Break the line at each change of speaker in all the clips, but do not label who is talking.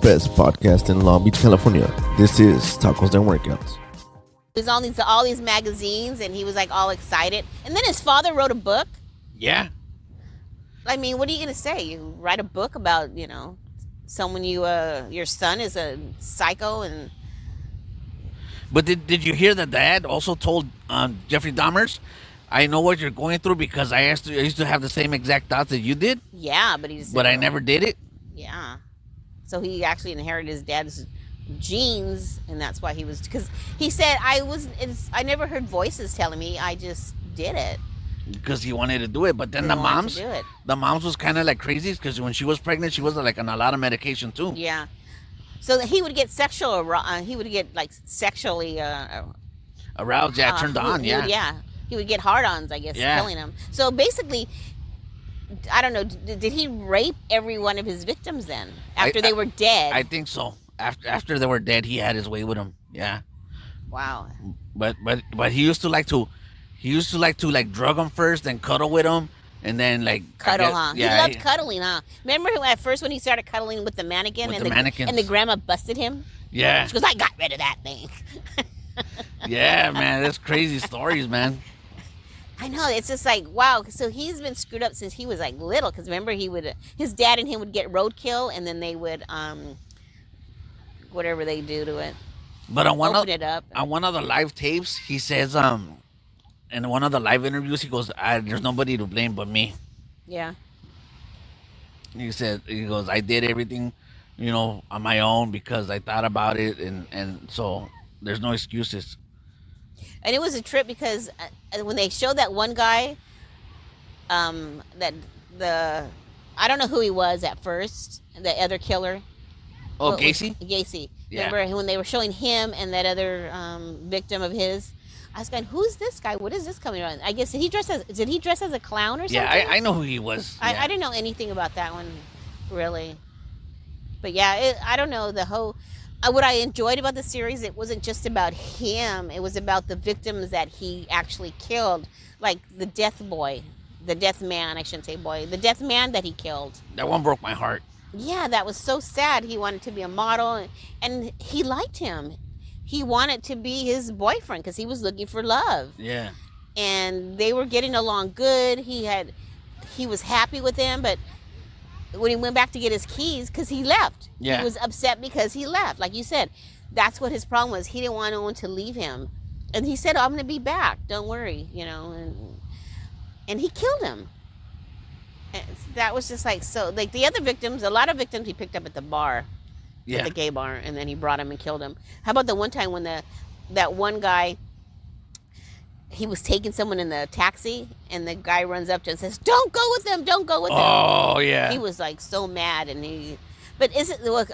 best podcast in Long Beach, California. This is Tacos and Workouts.
He was on all these magazines, and he was like all excited. And then his father wrote a book.
Yeah.
I mean, what are you gonna say? You write a book about someone your son is a psycho and.
But did you hear that dad also told Jeffrey Dahmer's, I know what you're going through because I used to have the same exact thoughts that you did.
Yeah, but
I never did it.
Yeah. So he actually inherited his dad's genes, and that's why because he said I never heard voices telling me, I just did it.
Because he wanted to do it, but then the moms was kind of like crazy because when she was pregnant, she was like on a lot of medication too.
Yeah. So he would get he would get like sexually
aroused, turned on,
He would get hard-ons, I guess, killing him. So basically, I don't know, did he rape every one of his victims then after they were dead?
I think so. After they were dead, he had his way with them. Yeah.
Wow.
But he used to like to like drug them first, then cuddle with them, and then like
cuddle, huh? Yeah, he loved cuddling, huh? Remember at first when he started cuddling with the mannequin and the grandma busted him?
Yeah.
She goes, I got rid of that thing.
Yeah, man, that's crazy stories, man.
I know, it's just like, wow. So he's been screwed up since he was like little. Because remember, his dad and him would get roadkill, and then they would whatever they do to it.
But on one
open it up.
On one of the live tapes, he says in one of the live interviews, he goes, "There's nobody to blame but me."
Yeah.
He goes, "I did everything, on my own because I thought about it, and so there's no excuses."
And it was a trip because when they showed that one guy, I don't know who he was at first, the other killer.
Oh, Gacy?
Gacy.
Yeah.
Remember when they were showing him and that other victim of his? I was going, who's this guy? What is this coming on? I guess did he dress as a clown or something?
Yeah, I know who he was.
I didn't know anything about that one, really. But yeah, I don't know, the whole. What I enjoyed about the series, it wasn't just about him. It was about the victims that he actually killed, like the death man. I shouldn't say boy. The death man that he killed.
That one broke my heart.
Yeah, that was so sad. He wanted to be a model, and he liked him. He wanted to be his boyfriend because he was looking for love.
Yeah.
And they were getting along good. He was happy with him, but when he went back to get his keys, because he left.
Yeah.
He was upset because he left. Like you said, that's what his problem was. He didn't want anyone to leave him. And he said, I'm going to be back. Don't worry, and he killed him. And that was just like, so, like the other victims, a lot of victims he picked up at the bar, at the gay bar, and then he brought him and killed him. How about the one time when that one guy, he was taking someone in the taxi, and the guy runs up to him and says, don't go with them, don't go with them.
Oh, yeah.
He was like so mad, but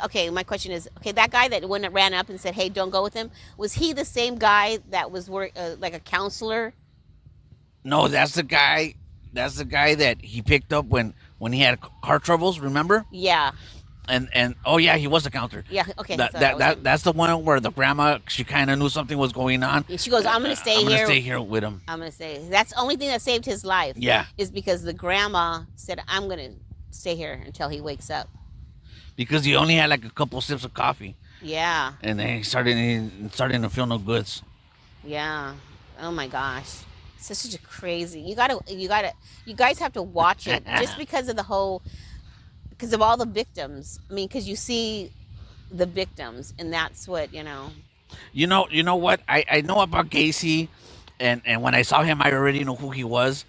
okay, my question is, okay, that guy that ran up and said, hey, don't go with him, was he the same guy that was like a counselor?
No, that's the guy that he picked up when he had car troubles, remember?
Yeah.
And oh yeah, he was a counselor.
Yeah, okay.
That's the one where the grandma, she kind of knew something was going on.
She goes, I'm going to stay here.
I'm going to stay here with him.
I'm going to stay. That's the only thing that saved his life.
Yeah.
Is because the grandma said, I'm going to stay here until he wakes up. Because
he only had like a couple sips of coffee.
Yeah.
And then he started to feel no goods.
Yeah. Oh my gosh. It's such a crazy. You guys have to watch it just because of because of all the victims. I mean, because you see the victims, and that's what,
You know what? I know about Gacy, and when I saw him, I already know who he was.